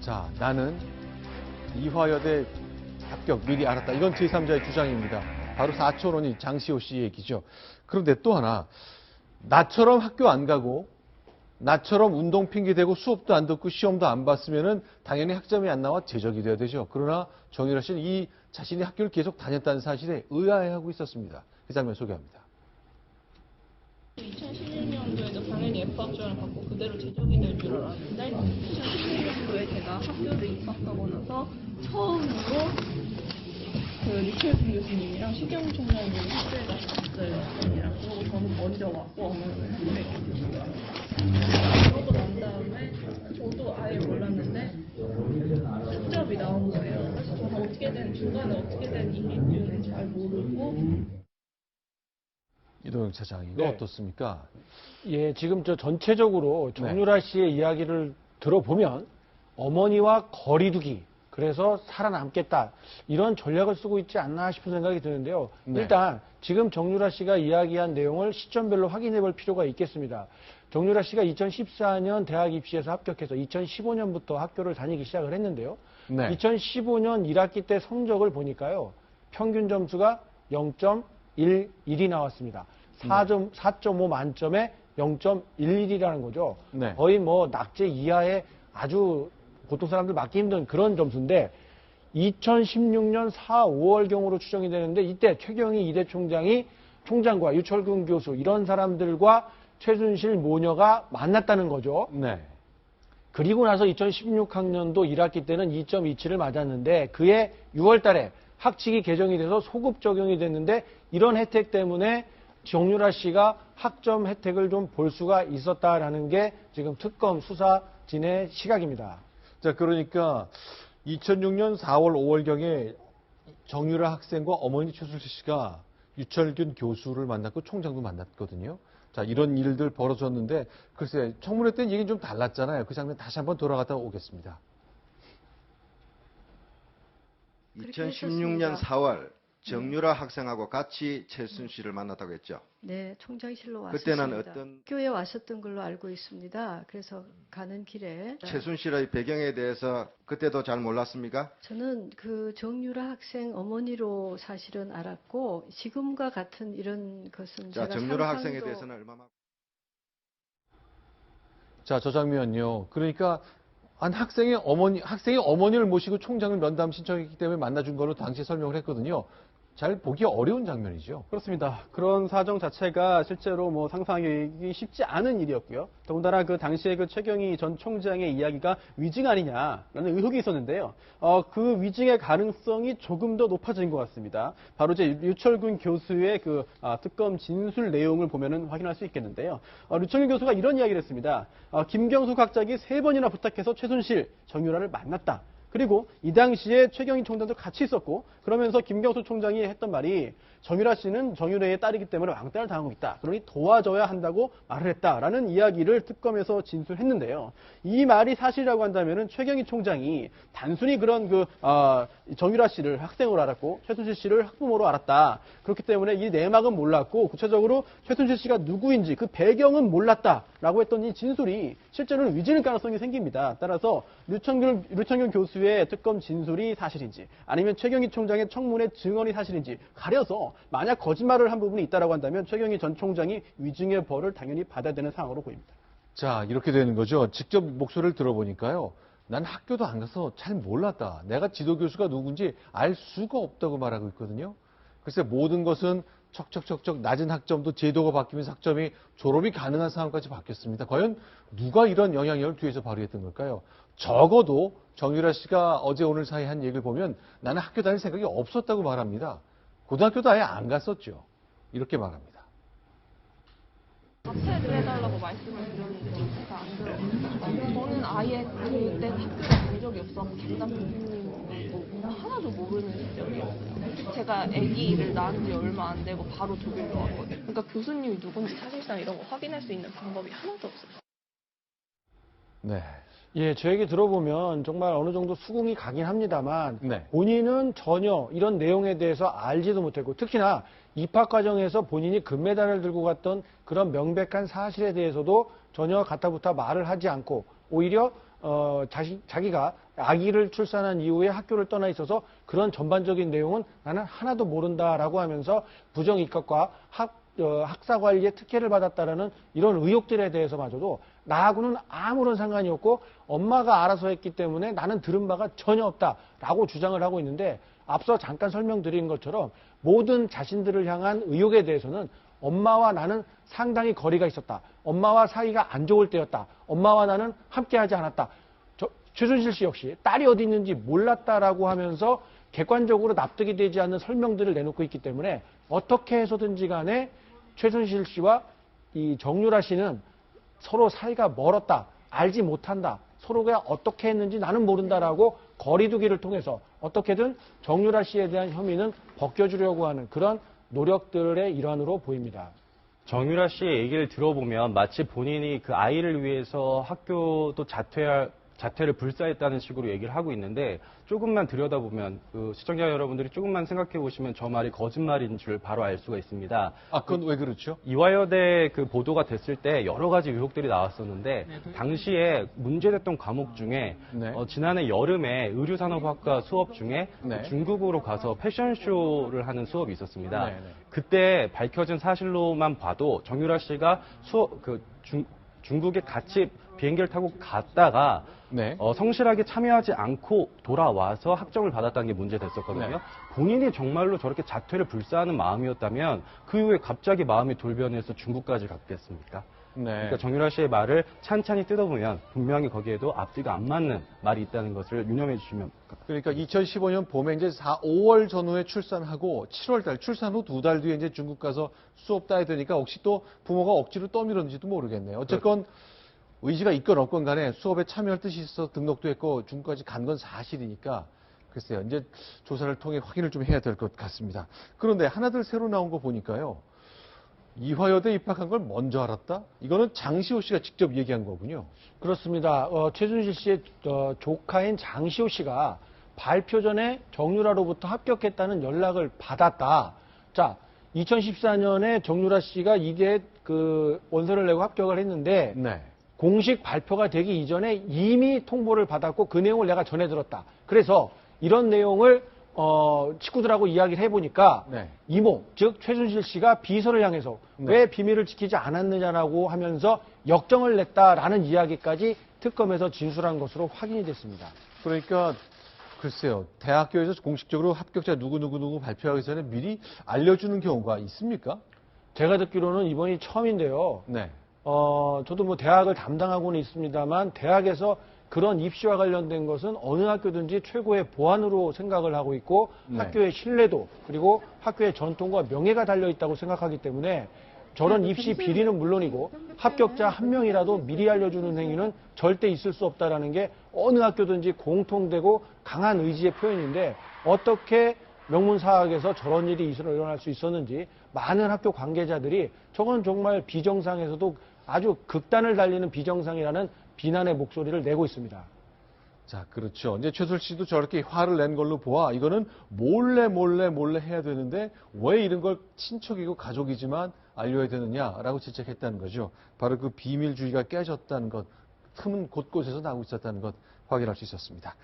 자, 나는 이화여대 합격 미리 알았다. 이건 제3자의 주장입니다. 바로 사촌원이 장시호 씨 얘기죠. 그런데 또 하나, 나처럼 학교 안 가고 나처럼 운동 핑계 대고 수업도 안 듣고 시험도 안 봤으면은 당연히 학점이 안 나와 제적이 돼야 되죠. 그러나 정유라 씨는 이 자신이 학교를 계속 다녔다는 사실에 의아해하고 있었습니다. 그 장면 소개합니다. 2016년도에도 당연히 F학점을 받고 그대로 제적이 될 줄 알았는데 2016년도에 제가 학교를 입학하고 나서 처음으로 그 리철수 교수님이랑 시경 총장님이 학교에 가셨어요. 그리고 저는 먼저 왔고 어머니를 선배했거든요. 그러고 난 다음에 저도 아예 몰랐는데 숙접이 나온 거예요. 사실 저는 중간에 어떻게 된 일인지는 잘 모르고. 이동영 차장, 이거 네. 어떻습니까? 예, 지금 전체적으로 정유라 씨의 이야기를 들어보면 어머니와 거리두기, 그래서 살아남겠다, 이런 전략을 쓰고 있지 않나 싶은 생각이 드는데요. 네. 일단 지금 정유라 씨가 이야기한 내용을 시점별로 확인해 볼 필요가 있겠습니다. 정유라 씨가 2014년 대학 입시에서 합격해서 2015년부터 학교를 다니기 시작을 했는데요. 네. 2015년 1학기 때 성적을 보니까요, 평균 점수가 0.11이 나왔습니다. 4.5 만점에 0.11이라는 거죠. 네. 거의 뭐 낙제 이하의 아주 보통 사람들 맞기 힘든 그런 점수인데 2016년 4, 5월경으로 추정이 되는데 이때 최경희 이대 총장과 유철균 교수 이런 사람들과 최순실 모녀가 만났다는 거죠. 네. 그리고 나서 2016학년도 1학기 때는 2.27을 맞았는데 그해 6월 달에 학칙이 개정이 돼서 소급 적용이 됐는데 이런 혜택 때문에 정유라 씨가 학점 혜택을 좀 볼 수가 있었다라는 게 지금 특검 수사진의 시각입니다. 자, 그러니까 2006년 4월, 5월경에 정유라 학생과 어머니 최순실 씨가 유철균 교수를 만났고 총장도 만났거든요. 자, 이런 일들 벌어졌는데 글쎄 청문회 때는 얘기는 좀 달랐잖아요. 그 장면 다시 한번 돌아갔다 오겠습니다. 2016년 4월 정유라 학생하고 같이 최순실을 만났다고 했죠. 네, 총장실로 왔습니다. 그때는 어떤 학교에 왔었던 걸로 알고 있습니다. 그래서 가는 길에 최순실의 배경에 대해서 그때도 잘 몰랐습니까? 저는 그 정유라 학생 어머니로 사실은 알았고 지금과 같은 이런 것은 자, 제가 정유라 상상도 학생에 대해서는 얼마만큼 자, 저 장면요. 그러니까 학생의 어머니를 모시고 총장을 면담 신청했기 때문에 만나준 걸로 당시 설명을 했거든요. 잘 보기 어려운 장면이죠. 그렇습니다. 그런 사정 자체가 실제로 뭐 상상하기 쉽지 않은 일이었고요. 더군다나 그 당시에 그 최경희 전 총장의 이야기가 위증 아니냐라는 의혹이 있었는데요. 그 위증의 가능성이 조금 더 높아진 것 같습니다. 바로 이제 유철균 교수의 그 특검 진술 내용을 보면은 확인할 수 있겠는데요. 유철균 교수가 이런 이야기를 했습니다. 김경수 각작이 3번이나 부탁해서 최순실, 정유라를 만났다. 그리고 이 당시에 최경희 총장도 같이 있었고 그러면서 김경수 총장이 했던 말이 정유라 씨는 정유라의 딸이기 때문에 왕따를 당하고 있다. 그러니 도와줘야 한다고 말을 했다라는 이야기를 특검에서 진술했는데요. 이 말이 사실이라고 한다면은 최경희 총장이 단순히 그런 정유라 씨를 학생으로 알았고 최순실 씨를 학부모로 알았다. 그렇기 때문에 이 내막은 몰랐고 구체적으로 최순실 씨가 누구인지 그 배경은 몰랐다라고 했던 이 진술이 실제로는 위증일 가능성이 생깁니다. 따라서 류청균 교수의 특검 진술이 사실인지 아니면 최경희 총장의 청문회 증언이 사실인지 가려서 만약 거짓말을 한 부분이 있다라고 한다면 최경희 전 총장이 위증의 벌을 당연히 받아야 되는 상황으로 보입니다. 자, 이렇게 되는 거죠. 직접 목소리를 들어보니까요. 난 학교도 안 가서 잘 몰랐다. 내가 지도교수가 누군지 알 수가 없다고 말하고 있거든요. 글쎄 모든 것은 척척척척 낮은 학점도 제도가 바뀌면서 학점이 졸업이 가능한 상황까지 바뀌었습니다. 과연 누가 이런 영향력을 뒤에서 발휘했던 걸까요? 적어도 정유라 씨가 어제 오늘 사이 한 얘기를 보면 나는 학교 다닐 생각이 없었다고 말합니다. 고등학교도 아예 안 갔었죠. 이렇게 말합니다. 자퇴를 해달라고 말씀을 드렸는데 자퇴가 안 들어가요. 저는 아예 그때 학교를 간 적이 없었고 담당 교수님도 하나도 모르는 시절이었어요. 제가 아기를 낳은 지 얼마 안 되고 바로 독일로 왔거든요. 그러니까 교수님이 누군지 사실상 이런 거 확인할 수 있는 방법이 하나도 없었어요. 네. 예, 제 얘기 들어보면 정말 어느 정도 수긍이 가긴 합니다만 네. 본인은 전혀 이런 내용에 대해서 알지도 못했고 특히나 입학 과정에서 본인이 금메달을 들고 갔던 그런 명백한 사실에 대해서도 전혀 가타부타 말을 하지 않고 오히려 자기가 아기를 출산한 이후에 학교를 떠나 있어서 그런 전반적인 내용은 나는 하나도 모른다라고 하면서 부정 입학과 학사 관리에 특혜를 받았다라는 이런 의혹들에 대해서마저도 나하고는 아무런 상관이 없고 엄마가 알아서 했기 때문에 나는 들은 바가 전혀 없다라고 주장을 하고 있는데, 앞서 잠깐 설명드린 것처럼 모든 자신들을 향한 의혹에 대해서는 엄마와 나는 상당히 거리가 있었다, 엄마와 사이가 안 좋을 때였다, 엄마와 나는 함께하지 않았다, 최순실 씨 역시 딸이 어디 있는지 몰랐다라고 하면서 객관적으로 납득이 되지 않는 설명들을 내놓고 있기 때문에 어떻게 해서든지 간에 최순실 씨와 이 정유라 씨는 서로 사이가 멀었다, 알지 못한다, 서로가 어떻게 했는지 나는 모른다라고 거리두기를 통해서 어떻게든 정유라 씨에 대한 혐의는 벗겨주려고 하는 그런 노력들의 일환으로 보입니다. 정유라 씨의 얘기를 들어보면 마치 본인이 그 아이를 위해서 학교도 자퇴를 불사했다는 식으로 얘기를 하고 있는데, 조금만 들여다보면 그 시청자 여러분들이 조금만 생각해 보시면 저 말이 거짓말인 줄 바로 알 수가 있습니다. 그건 왜 그렇죠? 이화여대 그 보도가 됐을 때 여러 가지 의혹들이 나왔었는데, 당시에 문제됐던 과목 중에 네. 지난해 여름에 의류산업학과 수업 중에 네. 중국으로 가서 패션쇼를 하는 수업이 있었습니다. 네, 네. 그때 밝혀진 사실로만 봐도 정유라 씨가 중국에 같이 비행기를 타고 갔다가 네. 성실하게 참여하지 않고 돌아와서 학점을 받았다는 게 문제됐었거든요. 네. 본인이 정말로 저렇게 자퇴를 불사하는 마음이었다면 그 이후에 갑자기 마음이 돌변해서 중국까지 갔겠습니까? 네. 그러니까 정유라 씨의 말을 찬찬히 뜯어보면 분명히 거기에도 앞뒤가 안 맞는 말이 있다는 것을 유념해 주시면. 그러니까 2015년 봄에 이제 5월 전후에 출산하고 7월 달 출산 후 2달 뒤에 이제 중국 가서 수업 따야 되니까 혹시 또 부모가 억지로 떠밀었는지도 모르겠네요. 어쨌건 의지가 있건 없건 간에 수업에 참여할 뜻이 있어 등록도 했고 중국까지 간 건 사실이니까 글쎄요. 이제 조사를 통해 확인을 좀 해야 될 것 같습니다. 그런데 하나둘 새로 나온 거 보니까요. 이화여대 입학한 걸 먼저 알았다? 이거는 장시호 씨가 직접 얘기한 거군요. 그렇습니다. 최순실 씨의 조카인 장시호 씨가 발표 전에 정유라로부터 합격했다는 연락을 받았다. 자, 2014년에 정유라 씨가 이대에 그 원서를 내고 합격을 했는데 네. 공식 발표가 되기 이전에 이미 통보를 받았고 그 내용을 내가 전해 들었다. 그래서 이런 내용을 친구들하고 이야기를 해보니까 네. 이모, 즉 최순실 씨가 비서를 향해서 네. 왜 비밀을 지키지 않았느냐라고 하면서 역정을 냈다라는 이야기까지 특검에서 진술한 것으로 확인이 됐습니다. 그러니까 글쎄요. 대학교에서 공식적으로 합격자 누구 발표하기 전에 미리 알려주는 경우가 있습니까? 제가 듣기로는 이번이 처음인데요. 네. 저도 뭐 대학을 담당하고는 있습니다만 대학에서 그런 입시와 관련된 것은 어느 학교든지 최고의 보안으로 생각을 하고 있고 네. 학교의 신뢰도 그리고 학교의 전통과 명예가 달려 있다고 생각하기 때문에 저런 입시 비리는 물론이고 합격자 한 명이라도 미리 알려주는 행위는 절대 있을 수 없다라는 게 어느 학교든지 공통되고 강한 의지의 표현인데 어떻게 명문사학에서 저런 일이 일어날 수 있었는지 많은 학교 관계자들이 저건 정말 비정상에서도 아주 극단을 달리는 비정상이라는 비난의 목소리를 내고 있습니다. 자, 그렇죠. 이제 최순실 씨도 저렇게 화를 낸 걸로 보아 이거는 몰래 해야 되는데 왜 이런 걸 친척이고 가족이지만 알려야 되느냐라고 지적했다는 거죠. 바로 그 비밀주의가 깨졌다는 것, 틈은 곳곳에서 나오고 있었다는 것 확인할 수 있었습니다.